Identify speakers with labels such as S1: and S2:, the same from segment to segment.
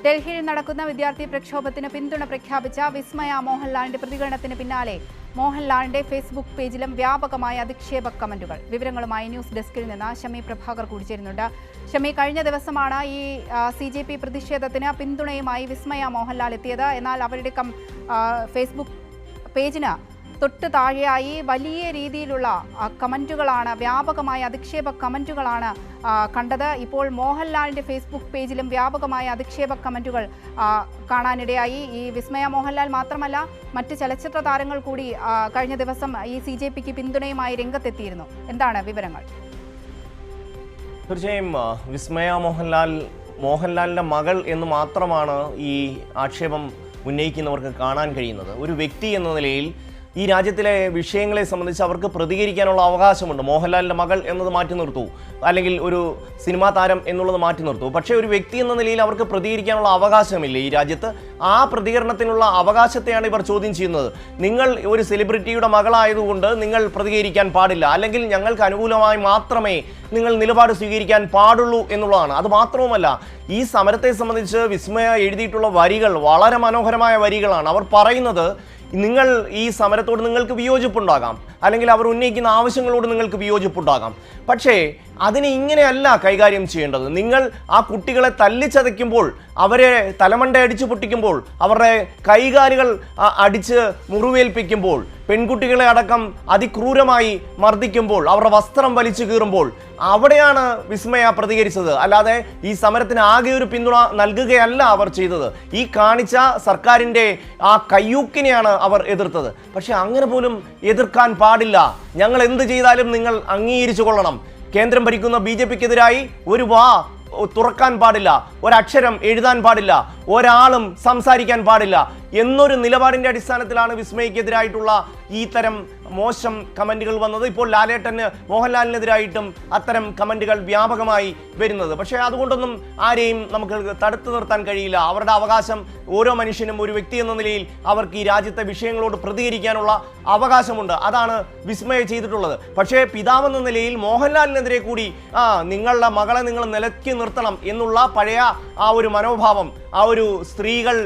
S1: ഡൽഹിയിൽ നടക്കുന്ന വിദ്യാർത്ഥി പ്രക്ഷോഭത്തിന് പിന്തുണ പ്രഖ്യാപിച്ച വിസ്മയ മോഹൻലാലിന്റെ പ്രതികരണത്തിന് പിന്നാലെ മോഹൻലാലിന്റെ ഫേസ്ബുക്ക് പേജിലും വ്യാപകമായ അധിക്ഷേപ കമന്റുകൾ. വിവരങ്ങളുമായി ന്യൂസ് ഡെസ്കിൽ നിന്ന് ഷമി പ്രഭാകർ കൂടി ചേരുന്നുണ്ട്. ഷമി, കഴിഞ്ഞ ദിവസമാണ് ഈ CJP പ്രതിഷേധത്തിന് പിന്തുണയുമായി വിസ്മയ മോഹൻലാൽ എത്തിയത്. എന്നാൽ അവരുടെ ഫേസ്ബുക്ക് പേജിന് തൊട്ട് താഴെയായി വലിയ രീതിയിലുള്ള കമന്റുകളാണ്, വ്യാപകമായ അധിക്ഷേപ കമന്റുകളാണ് കണ്ടത്. ഇപ്പോൾ മോഹൻലാലിന്റെ ഫേസ്ബുക്ക് പേജിലും വ്യാപകമായ അധിക്ഷേപ കമന്റുകൾ കാണാനിടയായി. ഈ വിസ്മയ മോഹൻലാൽ മാത്രമല്ല, മറ്റ് ചലച്ചിത്ര താരങ്ങൾ കൂടി കഴിഞ്ഞ ദിവസം ഈ CJPക്ക് പിന്തുണയുമായി രംഗത്തെത്തിയിരുന്നു. എന്താണ് വിവരങ്ങൾ?
S2: തീർച്ചയായും വിസ്മയ മോഹൻലാലിന്റെ മകൾ എന്ന് മാത്രമാണ് ഈ ആക്ഷേപം ഉന്നയിക്കുന്നവർക്ക് കാണാൻ കഴിയുന്നത്. ഒരു വ്യക്തി എന്ന നിലയിൽ ഈ രാജ്യത്തിലെ വിഷയങ്ങളെ സംബന്ധിച്ച് അവർക്ക് പ്രതികരിക്കാനുള്ള അവകാശമുണ്ട്. മോഹൻലാലിൻ്റെ മകൾ എന്നത് മാറ്റി നിർത്തൂ, അല്ലെങ്കിൽ ഒരു സിനിമാ താരം എന്നുള്ളത് മാറ്റി നിർത്തൂ. പക്ഷേ ഒരു വ്യക്തി എന്ന നിലയിൽ അവർക്ക് പ്രതികരിക്കാനുള്ള അവകാശമില്ല ഈ രാജ്യത്ത്. ആ പ്രതികരണത്തിനുള്ള അവകാശത്തെയാണ് ഇവർ ചോദ്യം ചെയ്യുന്നത്. നിങ്ങൾ ഒരു സെലിബ്രിറ്റിയുടെ മകളായതുകൊണ്ട് നിങ്ങൾ പ്രതികരിക്കാൻ പാടില്ല, അല്ലെങ്കിൽ ഞങ്ങൾക്ക് അനുകൂലമായി മാത്രമേ നിങ്ങൾ നിലപാട് സ്വീകരിക്കാൻ പാടുള്ളൂ എന്നുള്ളതാണ്. അത് മാത്രവുമല്ല, ഈ സമരത്തെ സംബന്ധിച്ച് വിസ്മയ എഴുതിയിട്ടുള്ള വരികൾ വളരെ മനോഹരമായ വരികളാണ്. അവർ പറയുന്നത്, നിങ്ങൾ ഈ സമരത്തോട് നിങ്ങൾക്ക് വിയോജിപ്പുണ്ടാകാം, അല്ലെങ്കിൽ അവർ ഉന്നയിക്കുന്ന ആവശ്യങ്ങളോട് നിങ്ങൾക്ക് വിയോജിപ്പുണ്ടാകാം, പക്ഷേ അതിനെ ഇങ്ങനെയല്ല കൈകാര്യം ചെയ്യേണ്ടത്. നിങ്ങൾ ആ കുട്ടികളെ തല്ലിച്ചതയ്ക്കുമ്പോൾ, അവരെ തലമണ്ട അടിച്ചു പൊട്ടിക്കുമ്പോൾ, അവരുടെ കൈകാലുകൾ അടിച്ച് മുറിവേൽപ്പിക്കുമ്പോൾ, പെൺകുട്ടികളെ അടക്കം അതിക്രൂരമായി മർദ്ദിക്കുമ്പോൾ, അവരുടെ വസ്ത്രം വലിച്ചു കീറുമ്പോൾ, അവിടെയാണ് വിസ്മയ പ്രതികരിച്ചത്. അല്ലാതെ ഈ സമരത്തിന് ആകെ ഒരു പിന്തുണ നൽകുകയല്ല അവർ ചെയ്തത്. ഈ കാണിച്ച സർക്കാരിൻ്റെ ആ കയ്യൂക്കിനെയാണ് അവർ എതിർത്തത്. പക്ഷെ അങ്ങനെ പോലും എതിർക്കാൻ പാടില്ല. ഞങ്ങൾ എന്ത് ചെയ്താലും നിങ്ങൾ അംഗീകരിച്ചു കൊള്ളണം. കേന്ദ്രം ഭരിക്കുന്ന BJPക്കെതിരായി ഒരു വാ തുറക്കാൻ പാടില്ല, ഒരക്ഷരം എഴുതാൻ പാടില്ല, ഒരാളും സംസാരിക്കാൻ പാടില്ല എന്നൊരു നിലപാടിൻ്റെ അടിസ്ഥാനത്തിലാണ് വിസ്മയ്ക്കെതിരായിട്ടുള്ള ഈ തരം മോശം കമൻറ്റുകൾ വന്നത്. ഇപ്പോൾ ലാലേട്ടന്, മോഹൻലാലിനെതിരായിട്ടും അത്തരം കമൻറ്റുകൾ വ്യാപകമായി വരുന്നത്. പക്ഷേ അതുകൊണ്ടൊന്നും ആരെയും നമുക്ക് തടുത്തു നിർത്താൻ കഴിയില്ല. അവരുടെ അവകാശം, ഓരോ മനുഷ്യനും ഒരു വ്യക്തി എന്ന നിലയിൽ അവർക്ക് ഈ രാജ്യത്തെ വിഷയങ്ങളോട് പ്രതികരിക്കാനുള്ള അവകാശമുണ്ട്. അതാണ് വിസ്മയ ചെയ്തിട്ടുള്ളത്. പക്ഷേ പിതാവെന്ന നിലയിൽ മോഹൻലാലിനെതിരെ കൂടി നിങ്ങളുടെ മകളെ നിങ്ങൾ നിലയ്ക്ക് നിർത്തണം എന്നുള്ള പഴയ ആ ഒരു മനോഭാവം, ആ ഒരു സ്ത്രീകൾ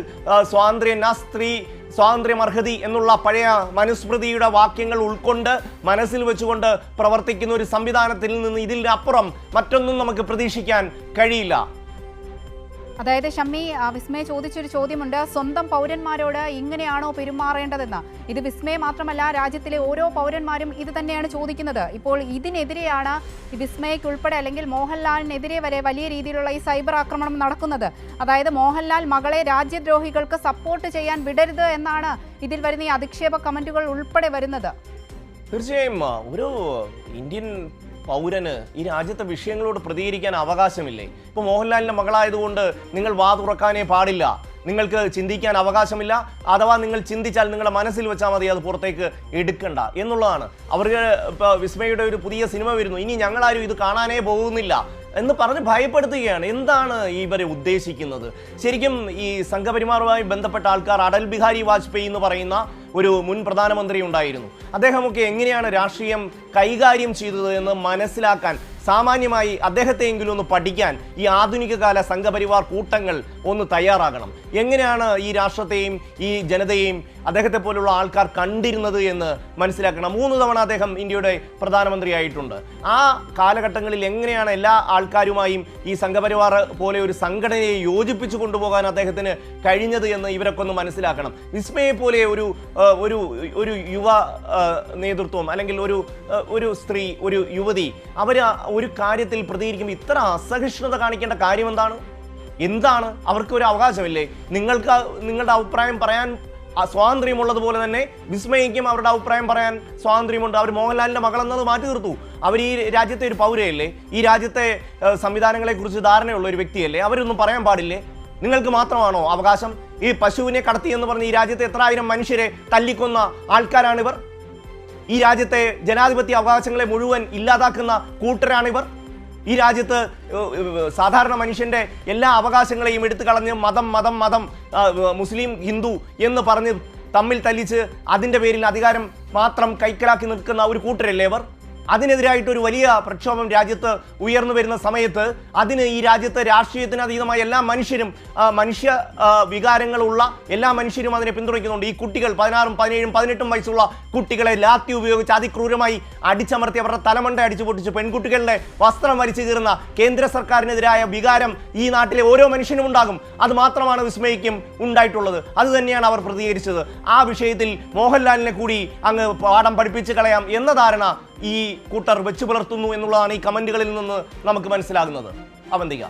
S2: സ്വാതന്ത്ര്യം അർഹതി എന്നുള്ള പഴയ മനുസ്മൃതിയുടെ വാക്യങ്ങൾ ഉൾക്കൊണ്ട് മനസ്സിൽ വെച്ചുകൊണ്ട് പ്രവർത്തിക്കുന്ന ഒരു സംവിധാനത്തിൽ നിന്ന് ഇതിലപ്പുറം മറ്റൊന്നും നമുക്ക് പ്രതീക്ഷിക്കാൻ കഴിയില്ല.
S1: അതായത് ഷമ്മി, വിസ്മയ ചോദിച്ചൊരു ചോദ്യമുണ്ട്, സ്വന്തം പൗരന്മാരോട് ഇങ്ങനെയാണോ പെരുമാറേണ്ടതെന്ന്. ഇത് വിസ്മയ മാത്രമല്ല, രാജ്യത്തിലെ ഓരോ പൗരന്മാരും ഇത് തന്നെയാണ് ചോദിക്കുന്നത്. ഇപ്പോൾ ഇതിനെതിരെയാണ് വിസ്മയക്കുൾപ്പെടെ, അല്ലെങ്കിൽ മോഹൻലാലിനെതിരെ വരെ വലിയ രീതിയിലുള്ള ഈ സൈബർ ആക്രമണം നടക്കുന്നത്. അതായത് മോഹൻലാൽ മകളെ രാജ്യദ്രോഹികൾക്ക് സപ്പോർട്ട് ചെയ്യാൻ വിടരുത് എന്നാണ് ഇതിൽ വരുന്ന ഈ അധിക്ഷേപ കമന്റുകൾ ഉൾപ്പെടെ വരുന്നത്.
S2: തീർച്ചയായും ഒരു ഇന്ത്യൻ പൗരന് ഈ രാജ്യത്തെ വിഷയങ്ങളോട് പ്രതികരിക്കാൻ അവകാശമില്ലേ? ഇപ്പോൾ മോഹൻലാലിൻ്റെ മകളായതുകൊണ്ട് നിങ്ങൾ വാ തുറക്കാനേ പാടില്ല, നിങ്ങൾക്ക് ചിന്തിക്കാൻ അവകാശമില്ല, അഥവാ നിങ്ങൾ ചിന്തിച്ചാൽ നിങ്ങളുടെ മനസ്സിൽ വെച്ചാൽ മതി, അത് പുറത്തേക്ക് എടുക്കണ്ട എന്നുള്ളതാണ്. അവർക്ക് ഇപ്പോൾ വിസ്മയുടെ ഒരു പുതിയ സിനിമ വരുന്നു, ഇനി ഞങ്ങളാരും ഇത് കാണാനേ പോകുന്നില്ല എന്ന് പറഞ്ഞ് ഭയപ്പെടുത്തുകയാണ്. എന്താണ് ഇവരെ ഉദ്ദേശിക്കുന്നത്? ശരിക്കും ഈ സംഘപരിവാറുമായി ബന്ധപ്പെട്ട ആൾക്കാർ, അടൽ ബിഹാരി വാജ്പേയി എന്ന് പറയുന്ന ഒരു മുൻ പ്രധാനമന്ത്രി ഉണ്ടായിരുന്നു, അദ്ദേഹമൊക്കെ എങ്ങനെയാണ് രാഷ്ട്രീയം കൈകാര്യം ചെയ്തത് എന്ന് മനസ്സിലാക്കാൻ, സാമാന്യമായി അദ്ദേഹത്തെയെങ്കിലും ഒന്ന് പഠിക്കാൻ ഈ ആധുനിക കാല സംഘപരിവാർ കൂട്ടങ്ങൾ ഒന്ന് തയ്യാറാകണം. എങ്ങനെയാണ് ഈ രാഷ്ട്രത്തെയും ഈ ജനതയെയും അദ്ദേഹത്തെ പോലുള്ള ആൾക്കാർ കണ്ടിരുന്നത് എന്ന് മനസ്സിലാക്കണം. 3 തവണ അദ്ദേഹം ഇന്ത്യയുടെ പ്രധാനമന്ത്രിയായിട്ടുണ്ട്. ആ കാലഘട്ടങ്ങളിൽ എങ്ങനെയാണ് എല്ലാ ആൾക്കാരുമായും ഈ സംഘപരിവാർ പോലെ ഒരു സംഘടനയെ യോജിപ്പിച്ചു കൊണ്ടുപോകാൻ അദ്ദേഹത്തിന് കഴിഞ്ഞത് എന്ന് ഇവരൊക്കെ ഒന്ന് മനസ്സിലാക്കണം. വിസ്മയെ പോലെ ഒരു യുവ നേതൃത്വം, അല്ലെങ്കിൽ ഒരു സ്ത്രീ, ഒരു യുവതി, അവർ ഒരു കാര്യത്തിൽ പ്രതികരിക്കുമ്പോൾ ഇത്ര അസഹിഷ്ണുത കാണിക്കേണ്ട കാര്യം എന്താണ്? അവർക്ക് ഒരു അവകാശമില്ലേ? നിങ്ങൾക്ക് നിങ്ങളുടെ അഭിപ്രായം പറയാൻ സ്വാതന്ത്ര്യമുള്ളതുപോലെ തന്നെ വിസ്മയിക്കും അവരുടെ അഭിപ്രായം പറയാൻ സ്വാതന്ത്ര്യമുണ്ട്. അവർ മോഹൻലാലിൻ്റെ മകളെന്നത് മാറ്റി നിർത്തൂ. അവർ ഈ രാജ്യത്തെ ഒരു പൗരയല്ലേ? ഈ രാജ്യത്തെ സംവിധാനങ്ങളെക്കുറിച്ച് ധാരണയുള്ള ഒരു വ്യക്തിയല്ലേ? അവരൊന്നും പറയാൻ പാടില്ലേ? നിങ്ങൾക്ക് മാത്രമാണോ അവകാശം? ഈ പശുവിനെ കടത്തി എന്ന് പറഞ്ഞ് ഈ രാജ്യത്തെ എത്ര ആയിരം മനുഷ്യരെ തല്ലിക്കൊന്ന ആൾക്കാരാണിവർ. ഈ രാജ്യത്തെ ജനാധിപത്യ അവകാശങ്ങളെ മുഴുവൻ ഇല്ലാതാക്കുന്ന കൂട്ടരാണിവർ. ഈ രാജ്യത്ത് സാധാരണ മനുഷ്യൻ്റെ എല്ലാ അവകാശങ്ങളെയും എടുത്തു കളഞ്ഞ് മതം മുസ്ലിം ഹിന്ദു എന്ന് പറഞ്ഞ് തമ്മിൽ തല്ലിച്ച് അതിൻ്റെ പേരിൽ അധികാരം മാത്രം കൈക്കലാക്കി നിൽക്കുന്ന ഒരു കൂട്ടരല്ലേ ഇവർ? അതിനെതിരായിട്ട് ഒരു വലിയ പ്രക്ഷോഭം രാജ്യത്ത് ഉയർന്നു വരുന്ന സമയത്ത് അതിന് ഈ രാജ്യത്ത് രാഷ്ട്രീയത്തിന് അതീതമായ എല്ലാ മനുഷ്യരും മനുഷ്യ വികാരങ്ങളുള്ള എല്ലാ മനുഷ്യരും അതിനെ പിന്തുണയ്ക്കുന്നുണ്ട്. ഈ കുട്ടികൾ 16, 17, 18 വയസ്സുള്ള കുട്ടികളെ ലാത്തി ഉപയോഗിച്ച് അതിക്രൂരമായി അടിച്ചമർത്തി അവരുടെ തലമണ്ട അടിച്ചു പൊട്ടിച്ച് പെൺകുട്ടികളുടെ വസ്ത്രം വലിച്ചു കീറുന്ന കേന്ദ്ര സർക്കാരിനെതിരായ വികാരം ഈ നാട്ടിലെ ഓരോ മനുഷ്യനും ഉണ്ടാകും. അത് മാത്രമാണ് വിസ്മയ്ക്കും ഉണ്ടായിട്ടുള്ളത്. അത് തന്നെയാണ് അവർ പ്രതികരിച്ചത്. ആ വിഷയത്തിൽ മോഹൻലാലിനെ കൂടി അങ്ങ് പാഠം പഠിപ്പിച്ച് കളയാം എന്ന ധാരണ ഈ കൂട്ടർ വെച്ചു പുലർത്തുന്നു എന്നുള്ളതാണ് ഈ കമന്റുകളിൽ നിന്ന് നമുക്ക് മനസ്സിലാകുന്നത്. അവന്തിക.